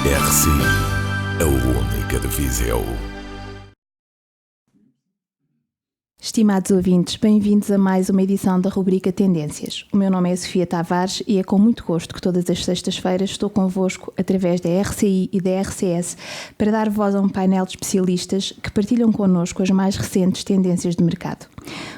RCI, a única de Viseu. Estimados ouvintes, bem-vindos a mais uma edição da rubrica Tendências. O meu nome é Sofia Tavares e é com muito gosto que todas as sextas-feiras estou convosco através da RCI e da RCS para dar voz a um painel de especialistas que partilham connosco as mais recentes tendências de mercado.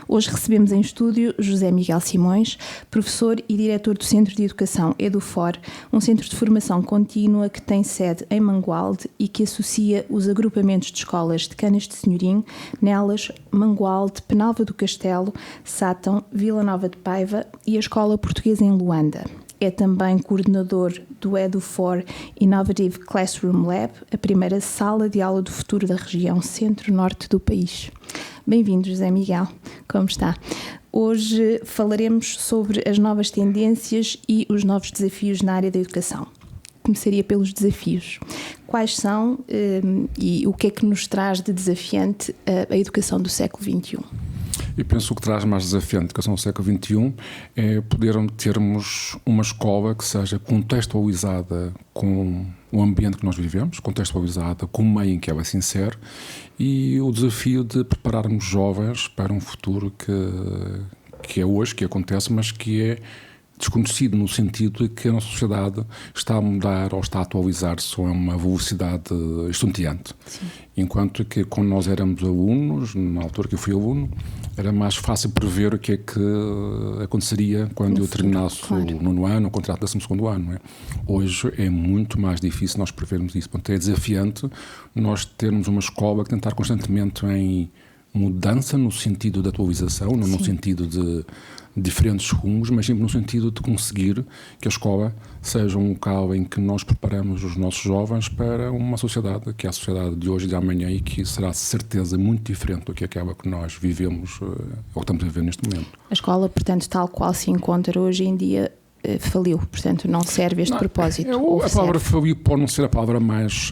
Hoje recebemos em estúdio José Miguel Simões, professor e diretor do Centro de Educação EduFor, um centro de formação contínua que tem sede em Mangualde e que associa os agrupamentos de escolas de Canas de Senhorim, Nelas, Mangualde, Penalva do Castelo, Sátão, Vila Nova de Paiva e a Escola Portuguesa em Luanda. É também coordenador do EduFor Innovative Classroom Lab, a primeira sala de aula do futuro da região centro-norte do país. Bem-vindo, José Miguel. Como está? Hoje falaremos sobre as novas tendências e os novos desafios na área da educação. Começaria pelos desafios. Quais são e o que é que nos traz de desafiante a educação do século XXI? Eu penso que o que traz mais desafiante a educação do século XXI é termos uma escola que seja contextualizada com o ambiente que nós vivemos, contextualizada com o meio em que ela se insere, e o desafio de prepararmos jovens para um futuro que é hoje, que acontece, mas que é desconhecido no sentido de que a nossa sociedade está a mudar ou está a atualizar-se a uma velocidade estonteante. Sim. Enquanto que quando nós éramos alunos, na altura que eu fui aluno, era mais fácil prever o que é que aconteceria quando eu terminasse o nono ano, o contrato do 12º ano. Não é? Hoje é muito mais difícil nós prevermos isso. Portanto, é desafiante nós termos uma escola que tentar constantemente em mudança no sentido de atualização, não no sentido de diferentes rumos, mas sempre no sentido de conseguir que a escola seja um local em que nós preparamos os nossos jovens para uma sociedade, que é a sociedade de hoje e de amanhã, e que será de certeza muito diferente do que aquela que nós vivemos ou que estamos a viver neste momento. A escola, portanto, tal qual se encontra hoje em dia, faliu, portanto não serve este propósito. A palavra faliu pode não ser a palavra mais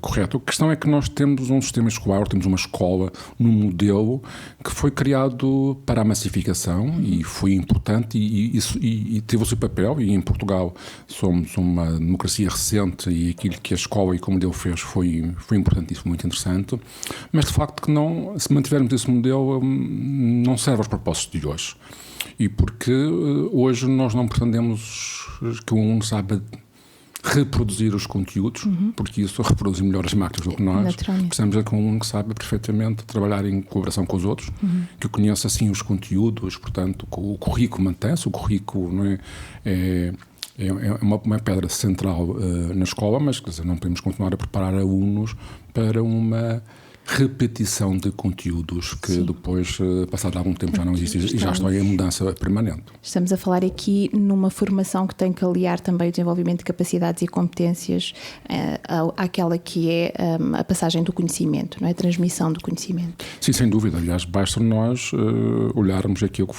correta. A questão é que nós temos um sistema escolar, temos uma escola num modelo que foi criado para a massificação e foi importante e teve o seu papel, e em Portugal somos uma democracia recente e aquilo que a escola e como o modelo fez foi importantíssimo, muito interessante, mas de facto que não, se mantivermos esse modelo não serve aos propósitos de hoje. E porque hoje nós não pretendemos que o aluno saiba reproduzir os conteúdos, porque isso reproduz melhor as máquinas do que nós. Precisamos de um aluno que saiba perfeitamente trabalhar em colaboração com os outros, que conheça assim os conteúdos, portanto o currículo mantém-se, o currículo não é uma pedra central na escola, mas quer dizer, não podemos continuar a preparar alunos para uma repetição de conteúdos que depois, passado algum tempo, já não existem e já estão em mudança permanente. Estamos a falar aqui numa formação que tem que aliar também o desenvolvimento de capacidades e competências àquela que é a passagem do conhecimento, não é? A transmissão do conhecimento. Sim, sem dúvida. Aliás, basta nós olharmos aqui o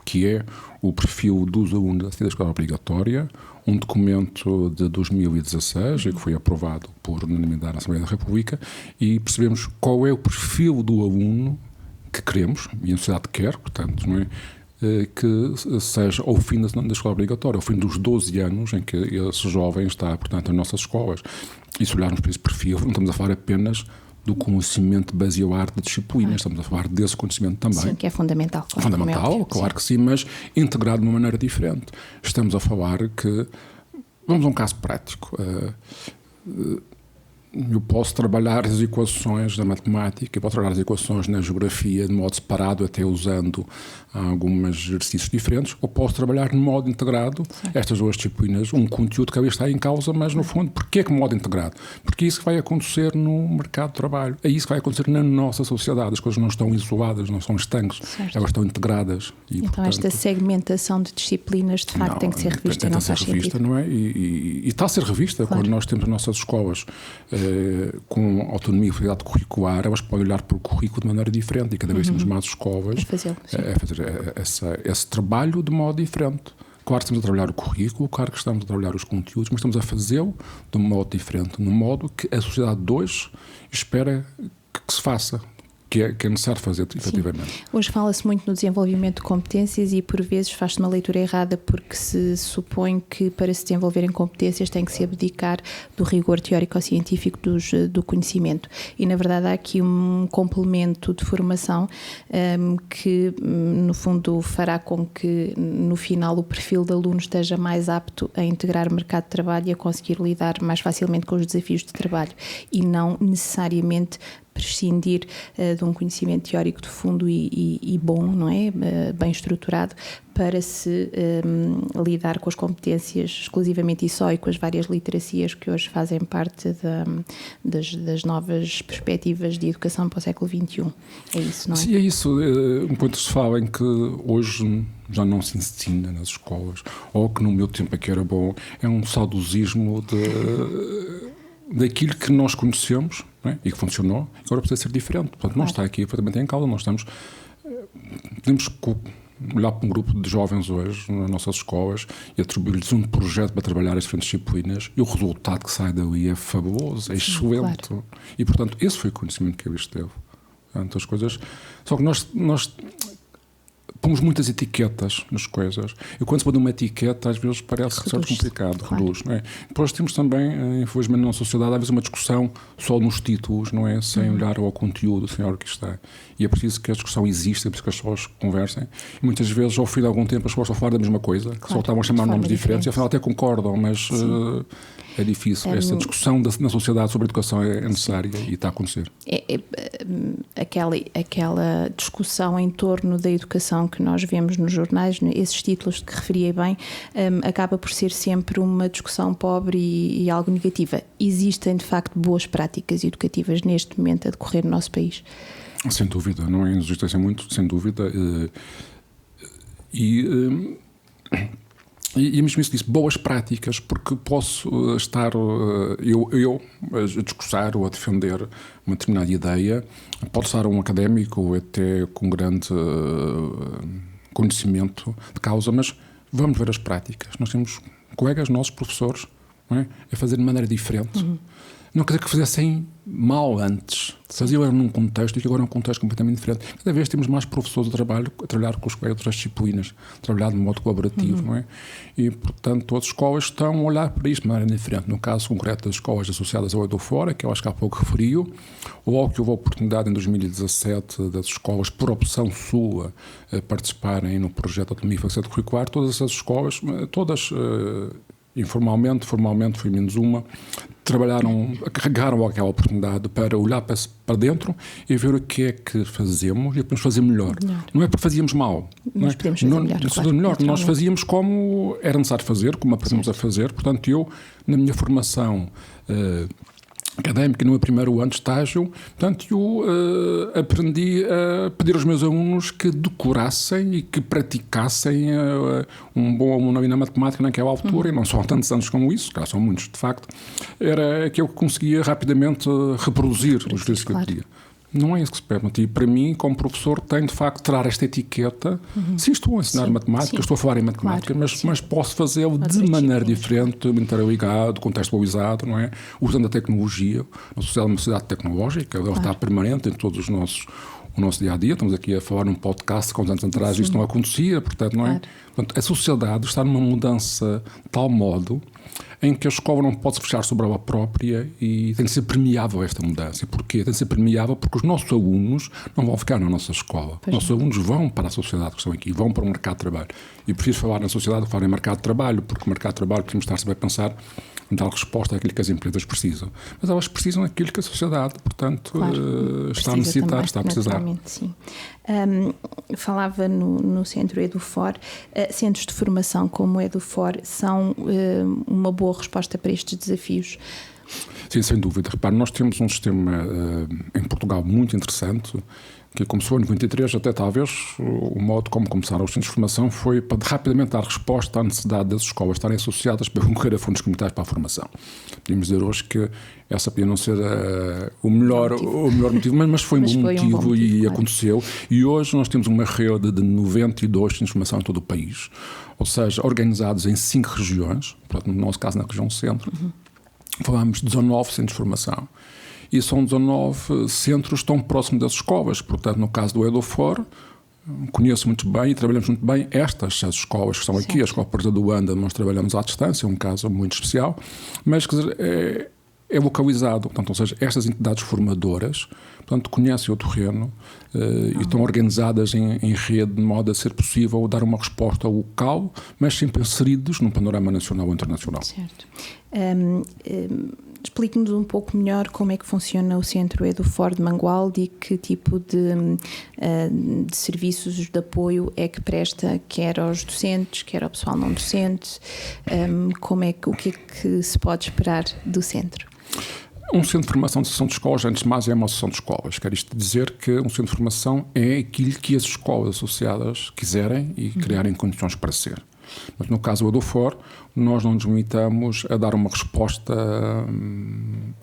que é o perfil dos alunos da escola obrigatória, um documento de 2016 que foi aprovado por unanimidade na Assembleia da República, e percebemos qual é o perfil do aluno que queremos, e a sociedade quer, portanto, não é? Que seja ao fim da escola obrigatória, ao fim dos 12 anos em que esse jovem está, portanto, nas nossas escolas. E se olharmos para esse perfil, não estamos a falar apenas do conhecimento basilar de disciplinas, estamos a falar desse conhecimento também. Sim, que é fundamental. Fundamental, claro que sim, mas integrado de uma maneira diferente. Estamos a falar que, vamos a um caso prático, eu posso trabalhar as equações da matemática, eu posso trabalhar as equações na geografia de modo separado, até usando alguns exercícios diferentes, ou posso trabalhar de modo integrado estas duas disciplinas, um conteúdo que ali está em causa, mas no fundo, porquê que modo integrado? Porque é isso que vai acontecer no mercado de trabalho, é isso que vai acontecer na nossa sociedade, as coisas não estão isoladas, não são estanques, elas estão integradas. E, então portanto, esta segmentação de disciplinas de facto tem que ser revista, não faz sentido. Não é? E está a ser revista quando nós temos as nossas escolas com autonomia e flexibilidade curricular, elas podem olhar para o currículo de maneira diferente, e cada vez temos mais escolas a fazer esse trabalho de modo diferente. Claro que estamos a trabalhar o currículo, claro que estamos a trabalhar os conteúdos, mas estamos a fazê-lo de um modo diferente, num modo que a sociedade de hoje espera que se faça. que é necessário fazer, efetivamente. Sim. Hoje fala-se muito no desenvolvimento de competências e por vezes faz-se uma leitura errada porque se supõe que para se desenvolverem competências tem que se abdicar do rigor teórico-científico do conhecimento. E na verdade há aqui um complemento de formação que no fundo fará com que no final o perfil de aluno esteja mais apto a integrar o mercado de trabalho e a conseguir lidar mais facilmente com os desafios de trabalho e não necessariamente prescindir de um conhecimento teórico de fundo e bom, não é? Bem estruturado, para se lidar com as competências exclusivamente e só e com as várias literacias que hoje fazem parte das novas perspectivas de educação para o século XXI. É isso, não é? Sim, é isso. Enquanto se fala em que hoje já não se ensina nas escolas, ou que no meu tempo aqui era bom, é um saudosismo daquilo que nós conhecemos, não é? E que funcionou, agora precisa ser diferente. Portanto, não está aqui perfeitamente em causa, nós estamos... Podemos olhar para um grupo de jovens hoje nas nossas escolas e atribuir-lhes um projeto para trabalhar as diferentes disciplinas e o resultado que sai dali é fabuloso, é excelente. Claro. E, portanto, esse foi o conhecimento que eles teve. Portanto, as coisas... Só que nós pomos muitas etiquetas nas coisas e quando se põe uma etiqueta às vezes parece que é complicado, claro. Reduz, não é? Depois temos também, infelizmente na sociedade, às vezes uma discussão só nos títulos, não é? Sem olhar ao conteúdo, sem olhar o que está. E é preciso que a discussão exista, é preciso que as pessoas conversem e muitas vezes ao fim de algum tempo as pessoas estão a falar da mesma coisa, claro, só estavam a chamar nomes diferentes e afinal até concordam, mas é difícil. Esta discussão na sociedade sobre a educação é necessária e está a acontecer. Aquela discussão em torno da educação que nós vemos nos jornais, esses títulos que referia bem, acaba por ser sempre uma discussão pobre e algo negativa. Existem, de facto, boas práticas educativas neste momento a decorrer no nosso país? Sem dúvida, não é? Existem muito, sem dúvida. E mesmo isso disse, boas práticas, porque posso estar eu a discursar ou a defender uma determinada ideia, pode estar um académico ou até com grande conhecimento de causa, mas vamos ver as práticas. Nós temos colegas nossos, professores, não é? A fazer de maneira diferente. Não quer dizer que fizessem mal antes. Faziam num contexto e que agora é um contexto completamente diferente. Cada vez temos mais professores a trabalhar com os colegas de outras disciplinas, trabalhar de modo colaborativo, não é? E, portanto, as escolas estão a olhar para isto de maneira diferente. No caso concreto das escolas associadas ao EduFora, que eu acho que há pouco referiu, ou que houve a oportunidade em 2017 das escolas, por opção sua, participarem no projeto Autonomia e Flexibilidade Curricular, todas essas escolas, todas... informalmente, formalmente, foi menos uma, carregaram aquela oportunidade para olhar para dentro e ver o que é que fazemos e podemos fazer melhor. Não é porque fazíamos mal. Nós podemos fazer melhor. Nós fazíamos como era necessário fazer, como aprendemos a fazer. Portanto, eu, na minha formação académica, no meu primeiro ano de estágio, portanto, eu aprendi a pedir aos meus alunos que decorassem e que praticassem um bom aluno na matemática naquela altura, e não só há tantos anos como isso, cá são muitos de facto, era que eu conseguia rapidamente reproduzir os exercícios que eu pedia. Não é isso que se permite. E para mim, como professor, tenho de facto de tirar esta etiqueta. Sim, estou a ensinar matemática, estou a falar em matemática, claro, mas posso fazê-lo de maneira diferente, interligado, contextualizado, não é? Usando a tecnologia. A sociedade é uma sociedade tecnológica, ela está permanente em todos o nosso dia-a-dia. Estamos aqui a falar num podcast que há uns anos atrás isto não acontecia, portanto, não é? Portanto, a sociedade está numa mudança de tal modo em que a escola não pode se fechar sobre ela própria e tem de ser permeável esta mudança. E porquê? Tem de ser permeável porque os nossos alunos não vão ficar na nossa escola. Os nossos alunos vão para a sociedade que estão aqui, vão para o mercado de trabalho. E preciso falar na sociedade, falar em mercado de trabalho, porque o mercado de trabalho podemos estar sempre a pensar em dar resposta àquilo que as empresas precisam. Mas elas precisam daquilo que a sociedade, portanto, está a necessitar, também, está a precisar. Sim. Falava no Centro EduFor. Centros de formação como o EduFor são uma boa resposta para estes desafios? Sim, sem dúvida. Repare, nós temos um sistema em Portugal muito interessante, que começou em 93, até talvez o modo como começaram os centros de formação foi para rapidamente dar resposta à necessidade das escolas estarem associadas para concorrer a fundos comunitários para a formação. Podíamos dizer hoje que essa podia não ser o melhor motivo, mas foi um bom motivo e aconteceu. E hoje nós temos uma rede de 92 centros de formação em todo o país, ou seja, organizados em 5 regiões, no nosso caso na região centro. Falámos de 19 centros de formação. e são 19 centros tão próximos das escolas. Portanto, no caso do EduFor, conheço muito bem e trabalhamos muito bem estas as escolas que estão aqui. Certo. A Escola Parda do Anda, nós trabalhamos à distância, é um caso muito especial, mas quer dizer, é localizado, portanto, ou seja, estas entidades formadoras, portanto, conhecem o terreno e estão organizadas em rede de modo a ser possível dar uma resposta local, mas sempre inseridos num panorama nacional ou internacional. Certo. Explique-nos um pouco melhor como é que funciona o Centro EduFor de Mangualde e que tipo de serviços de apoio é que presta, quer aos docentes, quer ao pessoal não docente, o que é que se pode esperar do centro? Um centro de formação de associação de escolas, antes de mais, é uma associação de escolas. Quer isto dizer que um centro de formação é aquilo que as escolas associadas quiserem e criarem condições para ser. Mas no caso do EduFor, nós não nos limitamos a dar uma resposta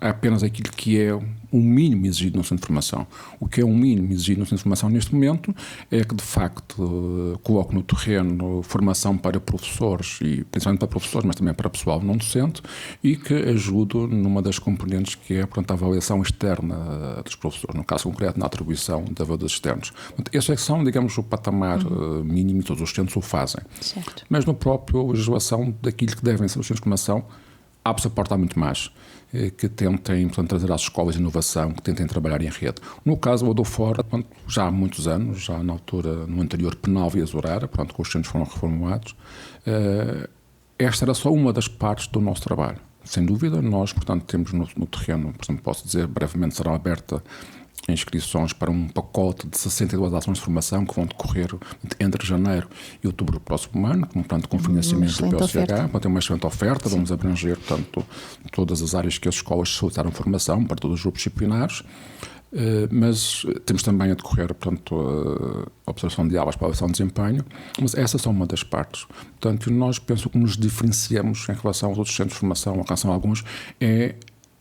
a apenas aquilo que é o mínimo exigido no centro de formação. O que é o mínimo exigido no centro de formação neste momento é que, de facto, coloque no terreno formação para professores, e principalmente para professores, mas também para pessoal não docente, e que ajude numa das componentes que é, portanto, a avaliação externa dos professores, no caso concreto, na atribuição de avaliadores externos. Portanto, esses é que são, digamos, o patamar mínimo, e todos os centros o fazem. Certo. Mas no próprio legislação daquilo que devem ser os centros de formação, abre-se a porta a muito mais, que tentem, portanto, trazer às escolas inovação, que tentem trabalhar em rede. No caso do EduFor, já há muitos anos, já na altura, no anterior Penalva e Azureira, portanto, que os centros foram reformulados, esta era só uma das partes do nosso trabalho. Sem dúvida, nós, portanto, temos no terreno, por exemplo, posso dizer, brevemente será aberta inscrições para um pacote de 62 ações de formação que vão decorrer entre janeiro e outubro do próximo ano, portanto, com financiamento do PLCH, para ter uma excelente oferta. Sim. Vamos abranger, portanto, todas as áreas que as escolas solicitaram formação para todos os grupos disciplinares, mas temos também a decorrer, portanto, a observação de aulas para a avaliação de desempenho, mas essas são uma das partes. Portanto, nós penso que nos diferenciamos em relação aos outros centros de formação, em relação a alguns, é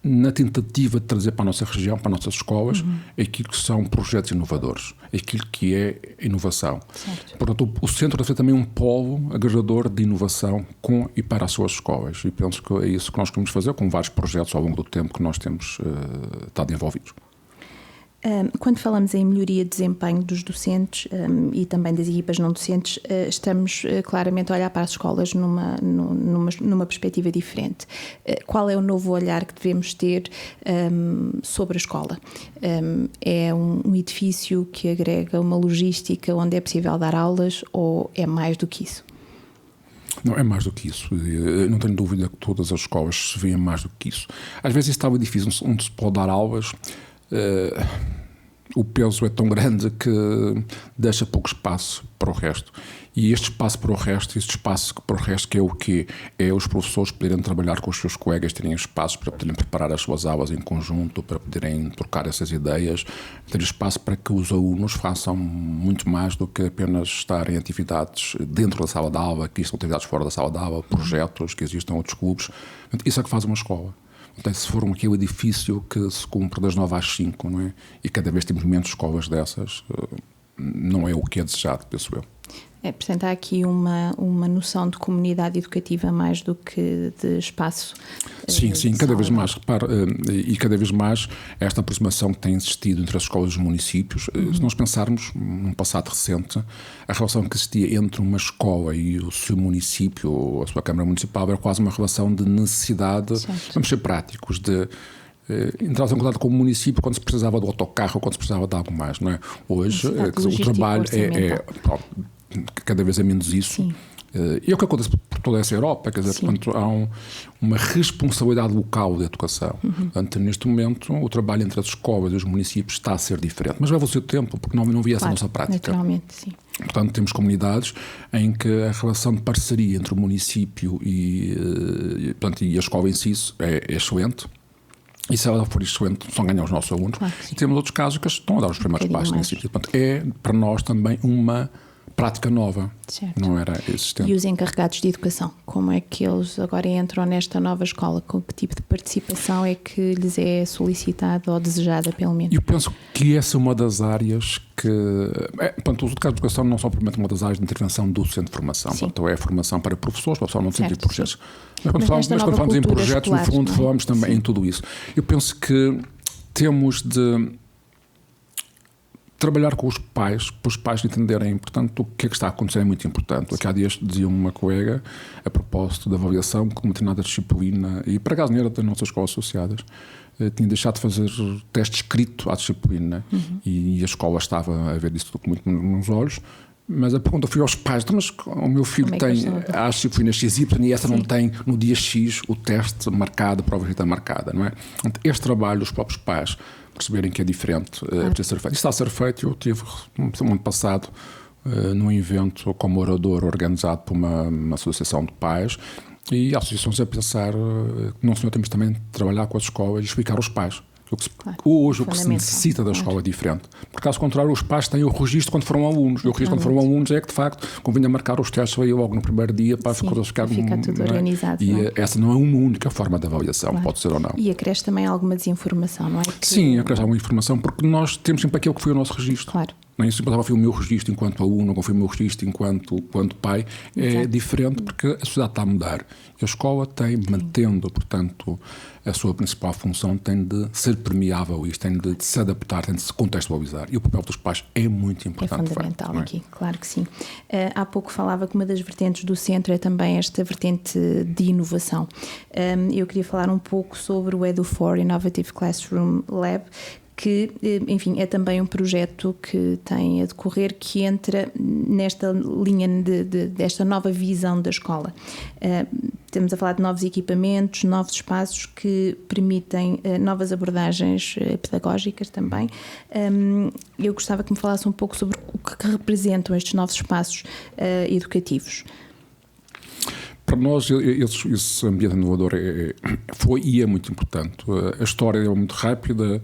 na tentativa de trazer para a nossa região, para as nossas escolas, aquilo que são projetos inovadores, aquilo que é inovação. Certo. Portanto, o centro deve ser também um polo agregador de inovação com e para as suas escolas, e penso que é isso que nós queremos fazer com vários projetos ao longo do tempo que nós temos estado envolvidos. Quando falamos em melhoria de desempenho dos docentes e também das equipas não docentes, estamos claramente a olhar para as escolas numa perspectiva diferente. Qual é o novo olhar que devemos ter sobre a escola? É um edifício que agrega uma logística onde é possível dar aulas, ou é mais do que isso? Não, é mais do que isso. Eu não tenho dúvida que todas as escolas se veem mais do que isso. Às vezes isso está muito difícil, onde se pode dar aulas. O peso é tão grande que deixa pouco espaço para o resto. E este espaço para o resto, que é o quê? É os professores poderem trabalhar com os seus colegas, terem espaços para poderem preparar as suas aulas em conjunto, para poderem trocar essas ideias, ter espaço para que os alunos façam muito mais do que apenas estar em atividades dentro da sala de aula, que existam atividades fora da sala de aula, projetos, que existam outros clubes. Isso é que faz uma escola. Se for aquele edifício que se cumpre das 9 às 5, não é? E cada vez temos menos escolas dessas, não é o que é desejado, penso eu. Portanto, há aqui uma noção de comunidade educativa mais do que de espaço. Sim, cada vez mais, repare, e cada vez mais esta aproximação que tem existido entre as escolas e os municípios. Se nós pensarmos num passado recente, a relação que existia entre uma escola e o seu município, ou a sua Câmara Municipal, era quase uma relação de necessidade, certo. Vamos ser práticos, de entrar em contato com o município quando se precisava do autocarro ou quando se precisava de algo mais, não é? Hoje, o trabalho cada vez é menos isso. Sim. E é o que acontece por toda essa Europa, quer dizer, portanto, há uma responsabilidade local da educação. Portanto, neste momento, o trabalho entre as escolas e os municípios está a ser diferente, mas leva o seu tempo, porque não havia essa nossa prática. Naturalmente, sim. Portanto, temos comunidades em que a relação de parceria entre o município e a escola em si é excelente. E se ela for excelente, só ganham os nossos alunos. Claro, temos outros casos que estão a dar os primeiros passos nesse sentido. Portanto, é para nós também uma prática nova, certo. Não era existente. E os encarregados de educação, como é que eles agora entram nesta nova escola? Com que tipo de participação é que lhes é solicitada ou desejada, pelo menos? Eu penso que essa é uma das áreas que... Portanto, os encarregados de educação não são propriamente uma das áreas de intervenção do centro de formação. Portanto, é a formação para professores, para pessoal não centro de projetos. Mas quando falamos em projetos, no fundo, falamos também em tudo isso. Eu penso que temos de trabalhar com os pais, para os pais entenderem, portanto, o que é que está a acontecer é muito importante. Aqui há dias dizia uma colega, a propósito da avaliação, que uma determinada disciplina, e para acaso não era das nossas escolas associadas, tinha deixado de fazer teste escrito à disciplina, e a escola estava a ver isso tudo muito nos olhos. Mas a pergunta foi aos pais: mas o meu filho tem as disciplinas XY e essa não tem no dia X o teste marcado, a prova escrita marcada, não é? Este trabalho dos próprios pais perceberem que é diferente, precisa ser feito. Isso está a ser feito. Eu tive no ano passado num evento como orador organizado por uma associação de pais, e a associação a pensar que não só temos também de trabalhar com as escolas e explicar aos pais. Hoje o que se necessita da escola é diferente. Por caso contrário, os pais têm o registro quando foram alunos. E o registro quando foram alunos é que, de facto, convinha marcar os testes aí logo no primeiro dia para as coisas ficarem tudo organizado. E essa não é uma única forma de avaliação, pode ser ou não. E acresce também alguma desinformação, não é? Sim, acresce alguma informação, porque nós temos sempre aquele que foi o nosso registro. Claro. Não é? Se eu foi o meu registro enquanto aluno, ou foi o meu registro enquanto pai, é diferente, porque a sociedade está a mudar. E a escola tem, mantendo, portanto, a sua principal função, tem de ser permeável, isto tem de se adaptar, tem de se contextualizar. E o papel dos pais é muito importante. É fundamental aqui, claro que sim. Há pouco falava que uma das vertentes do centro é também esta vertente de inovação. Eu queria falar um pouco sobre o Edu4 Innovative Classroom Lab, que, enfim, é também um projeto que tem a decorrer, que entra nesta linha desta nova visão da escola. Estamos a falar de novos equipamentos, novos espaços que permitem novas abordagens pedagógicas também. Eu gostava que me falasse um pouco sobre o que representam estes novos espaços educativos. Para nós, esse ambiente inovador foi e é muito importante. A história é muito rápida.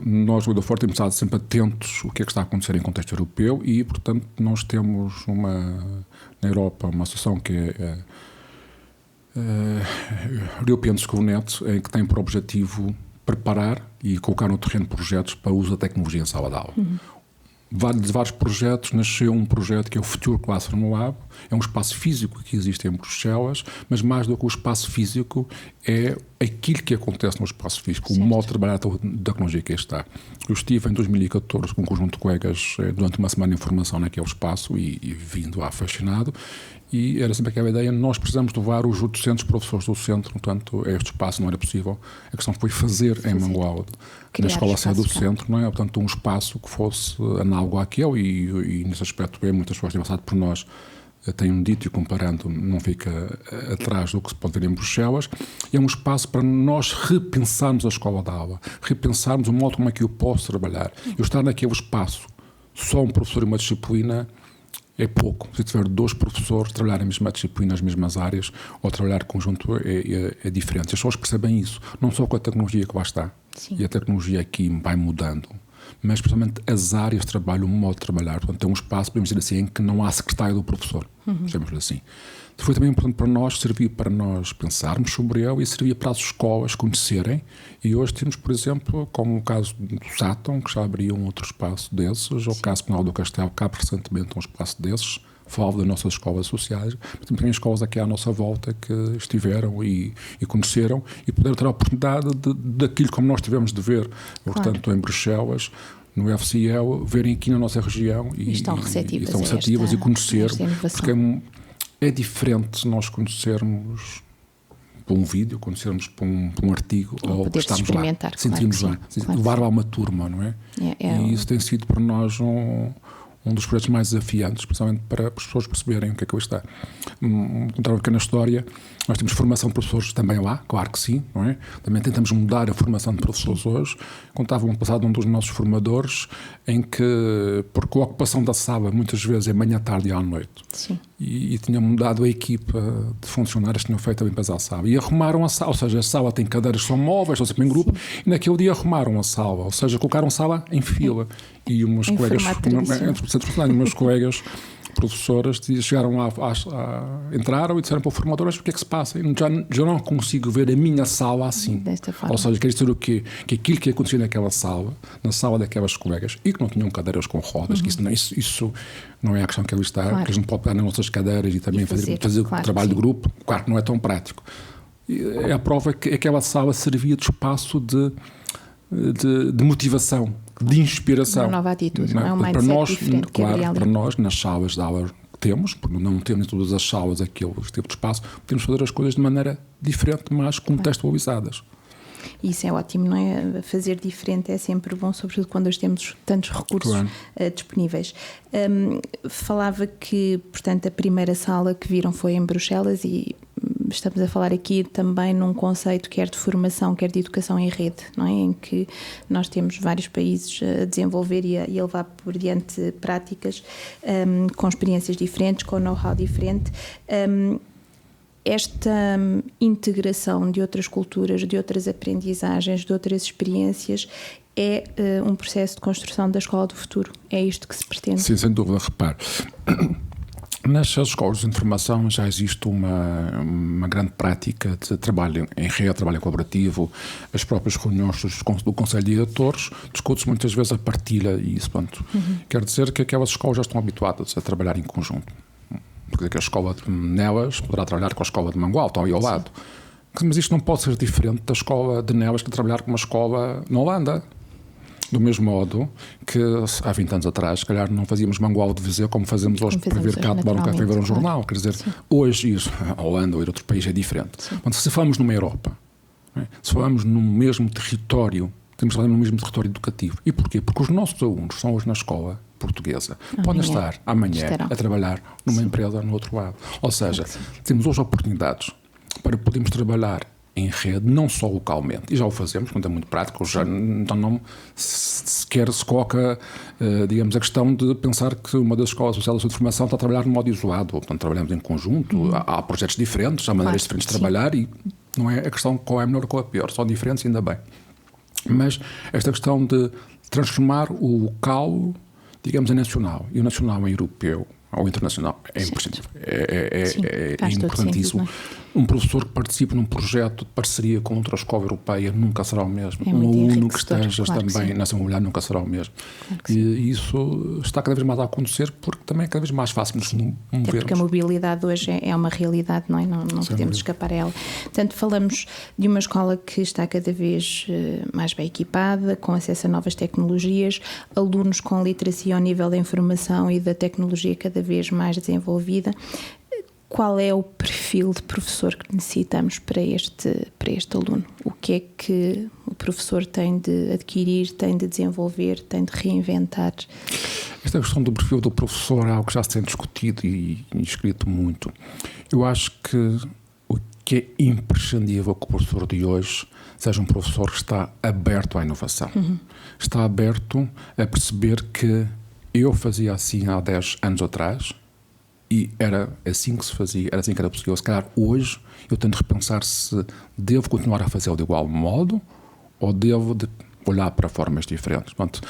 Nós, no Edu4, temos estado sempre atentos ao que é que está a acontecer em contexto europeu e, portanto, nós temos na Europa uma associação que é European Schoolnet, em que tem por objetivo preparar e colocar no terreno projetos para o uso da tecnologia em sala de aula. De vários projetos nasceu um projeto que é o Future Classroom Lab. É um espaço físico que existe em Bruxelas, mas mais do que o espaço físico é aquilo que acontece no espaço físico, o modo de trabalhar da tecnologia que está. Eu estive em 2014 com um conjunto de colegas durante uma semana de formação naquele espaço e vindo lá fascinado, e era sempre aquela ideia: nós precisamos levar os 800 professores do centro, portanto este espaço não era possível. A questão foi fazer em Mangualde, na escola sede do centro, não é? Portanto, um espaço que fosse análogo àquele, e nesse aspecto muitas pessoas têm passado por nós, tenho dito, e comparando, não fica atrás do que se pode ver em Bruxelas. É um espaço para nós repensarmos a escola de aula, repensarmos o modo como é que eu posso trabalhar. Eu estar naquele espaço, só um professor e uma disciplina, é pouco. Se tiver 2 professores, trabalhar a mesma disciplina, as mesmas áreas, ou trabalhar conjunto é diferente. As pessoas percebem isso, não só com a tecnologia que lá está. Sim. E a tecnologia aqui vai mudando, mas principalmente as áreas de trabalho, o modo de trabalhar. Portanto, tem um espaço, podemos dizer assim, em que não há secretário do professor, chamemos assim. Foi também importante para nós, serviu para nós pensarmos sobre ele e servia para as escolas conhecerem. E hoje temos, por exemplo, como o caso do Sátão, que já abriu um outro espaço desses, ou o caso Penal do Castelo, que abre recentemente um espaço desses. Falo das nossas escolas sociais, mas também escolas aqui à nossa volta que estiveram e conheceram e puderam ter a oportunidade daquilo como nós tivemos de ver, portanto, em Bruxelas, no FCL, verem aqui na nossa região e estão receptivas e conhecer, porque é diferente nós conhecermos por um vídeo, conhecermos por um artigo, ou estarmos lá, sentirmos lá, levar lá uma turma, não é? E isso tem sido para nós um dos projetos mais desafiantes, principalmente para as pessoas perceberem o que é que eu está. Contar uma pequena história: nós temos formação de professores também lá, claro que sim, não é? Também tentamos mudar a formação de professores hoje. Contava um passado um dos nossos formadores, em que, porque a ocupação da sala muitas vezes é manhã, tarde e à noite. Sim. E tinha mudado a equipa de funcionários que tinham feito a limpeza à sala. E arrumaram a sala, ou seja, a sala tem cadeiras que são móveis, estão sempre em grupo, e naquele dia arrumaram a sala, ou seja, colocaram a sala em fila. E umas colegas, meus colegas professoras chegaram lá, entraram e disseram para o formador: mas o que é que se passa? Já não consigo ver a minha sala assim. Desta forma. Ou seja, quer dizer o quê? Que aquilo que acontecia naquela sala, na sala daquelas colegas, e que não tinham cadeiras com rodas, que isso não é a questão que ali está, claro. Que a gente pode pegar nas nossas cadeiras e também fazer claro, trabalho de grupo, claro que não é tão prático. É a prova que aquela sala servia de espaço de de motivação, de inspiração. Uma nova atitude, não é? Um Para mindset nós, diferente que claro, haveria ali. para nós, nas salas de aula que temos, porque não temos em todas as salas aquele tipo de espaço, podemos fazer as coisas de maneira diferente, mas contextualizadas. Isso é ótimo, não é? Fazer diferente é sempre bom, sobretudo quando nós temos tantos recursos disponíveis. Falava que, portanto, a primeira sala que viram foi em Bruxelas e estamos a falar aqui também num conceito quer de formação, quer de educação em rede, não é? Em que nós temos vários países a desenvolver e a levar por diante práticas com experiências diferentes, com know-how diferente. Esta integração de outras culturas, de outras aprendizagens, de outras experiências é um processo de construção da escola do futuro. É isto que se pretende. Sim, sem dúvida. Repare, nessas escolas de formação já existe uma grande prática de trabalho em rede, trabalho colaborativo. As próprias reuniões do Conselho de Diretores discute-se muitas vezes a partilha e isso. Quer dizer que aquelas escolas já estão habituadas a trabalhar em conjunto. Quer dizer que a escola de Nelas poderá trabalhar com a escola de Mangual, estão aí ao lado. Mas isto não pode ser diferente da escola de Nelas que trabalhar com uma escola na Holanda. Do mesmo modo que há 20 anos atrás, se calhar não fazíamos Mangual de Viseu como fazemos hoje para vir cá tomar um café e ver um jornal. Quer dizer, hoje ir à Holanda ou ir a outro país é diferente. Mas se falamos numa Europa, se falamos no mesmo território, temos que falar no mesmo território educativo. E porquê? Porque os nossos alunos são hoje na escola portuguesa. Podem estar amanhã a trabalhar numa empresa no outro lado. Ou seja, temos hoje oportunidades para podermos trabalhar em rede, não só localmente, e já o fazemos, quando é muito prático, já, então não sequer se coloca, digamos, a questão de pensar que uma das escolas sociais de formação está a trabalhar de modo isolado, portanto trabalhamos em conjunto, há projetos diferentes, há maneiras diferentes de trabalhar e não é a questão qual é melhor ou qual é pior, são diferentes ainda bem. Mas esta questão de transformar o local, digamos, em nacional, e o nacional em europeu, ou internacional, é imprescindível. É importantíssimo. Um professor que participe num projeto de parceria com outra escola europeia nunca será o mesmo. Um aluno que esteja também nessa mobilidade nunca será o mesmo. E isso está cada vez mais a acontecer porque também é cada vez mais fácil nos movermos. Porque a mobilidade hoje é uma realidade, não é? Não podemos escapar a ela. Portanto, falamos de uma escola que está cada vez mais bem equipada, com acesso a novas tecnologias, alunos com literacia ao nível da informação e da tecnologia cada vez mais desenvolvida. Qual é o perfil de professor que necessitamos para este aluno? O que é que o professor tem de adquirir, tem de desenvolver, tem de reinventar? Esta questão do perfil do professor é algo que já se tem discutido e escrito muito. Eu acho que o que é imprescindível que o professor de hoje seja um professor que está aberto à inovação. Está aberto a perceber que eu fazia assim há 10 anos atrás, e era assim que se fazia, era assim que era possível. Se calhar hoje eu tenho de repensar se devo continuar a fazê-lo de igual modo ou devo olhar para formas diferentes. Portanto,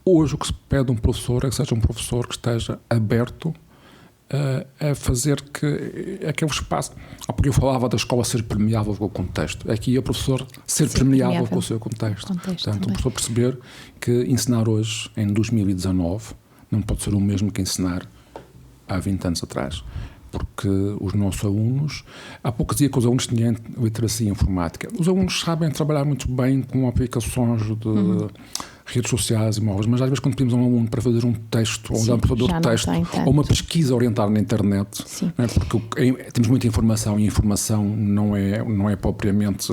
hoje o que se pede a um professor é que seja um professor que esteja aberto a fazer que aquele espaço... Porque eu falava da escola ser permeável com o contexto. Aqui é o professor ser permeável com o seu contexto. Portanto, o professor perceber que ensinar hoje, em 2019, não pode ser o mesmo que ensinar há 20 anos atrás, porque os nossos alunos, há pouco dizia que os alunos tinham literacia informática. Os alunos sabem trabalhar muito bem com aplicações de redes sociais e móveis, mas às vezes quando pedimos a um aluno para fazer um texto, ou um amplificador de texto, ou uma pesquisa orientada na internet, não é? Porque temos muita informação e a informação não é propriamente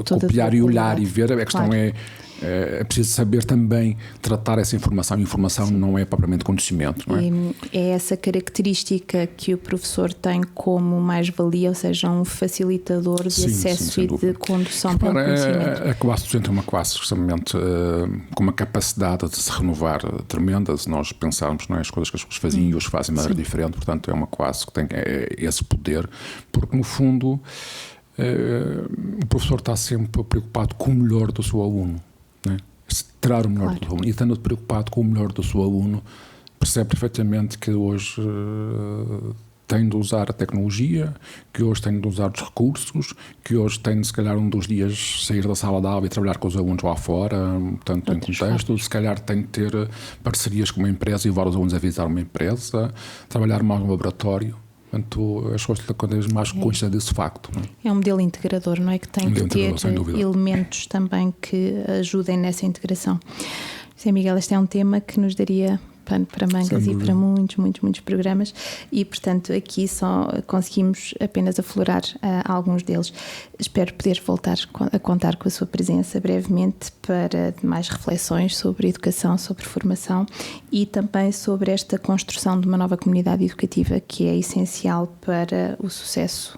copiar e olhar e ver, a questão é preciso saber também tratar essa informação. A informação não é propriamente conhecimento, não é? E é essa característica que o professor tem como mais-valia, ou seja, um facilitador de acesso e de condução pelo conhecimento. A classe docente é uma classe justamente com uma capacidade de se renovar tremenda, se nós pensarmos, não é, as coisas que as pessoas faziam e hoje fazem de maneira diferente. Portanto, é uma classe que tem esse poder, porque no fundo o professor está sempre preocupado com o melhor do seu aluno. Tirar o melhor do aluno, e estando preocupado com o melhor do seu aluno, percebe perfeitamente que hoje tem de usar a tecnologia, que hoje tem de usar os recursos, que hoje tem de, se calhar, um dos dias sair da sala de aula e trabalhar com os alunos lá fora, portanto, em contexto, se calhar tem de ter parcerias com uma empresa e levar os alunos a visitar uma empresa, trabalhar mais no laboratório. Portanto, as escolas estão cada vez mais conscientes desse facto. Não é? É um modelo integrador, não é? Que tem que ter elementos também que ajudem nessa integração. Sim, Miguel, este é um tema que nos daria pano para mangas e para muitos programas e, portanto, aqui só conseguimos apenas aflorar alguns deles. Espero poder voltar a contar com a sua presença brevemente para mais reflexões sobre educação, sobre formação e também sobre esta construção de uma nova comunidade educativa que é essencial para o sucesso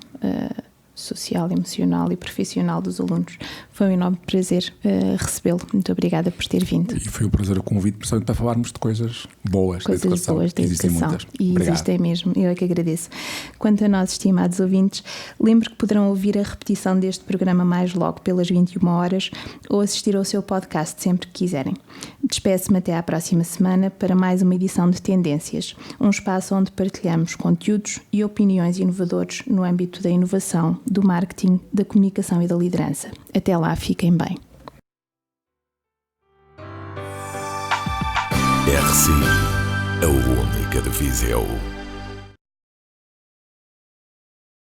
social, emocional e profissional dos alunos. Foi um enorme prazer recebê-lo. Muito obrigada por ter vindo. E foi um prazer o convite, precisamente para falarmos de coisas boas da educação. Boas da existem educação. muitas. E Obrigado. Existem mesmo. Eu é que agradeço. Quanto a nós, estimados ouvintes, lembro que poderão ouvir a repetição deste programa mais logo pelas 21 horas ou assistir ao seu podcast sempre que quiserem. Despeço-me até à próxima semana para mais uma edição de Tendências, um espaço onde partilhamos conteúdos e opiniões inovadores no âmbito da inovação, do marketing, da comunicação e da liderança. Até lá, fiquem bem. RCI, a única de Viseu.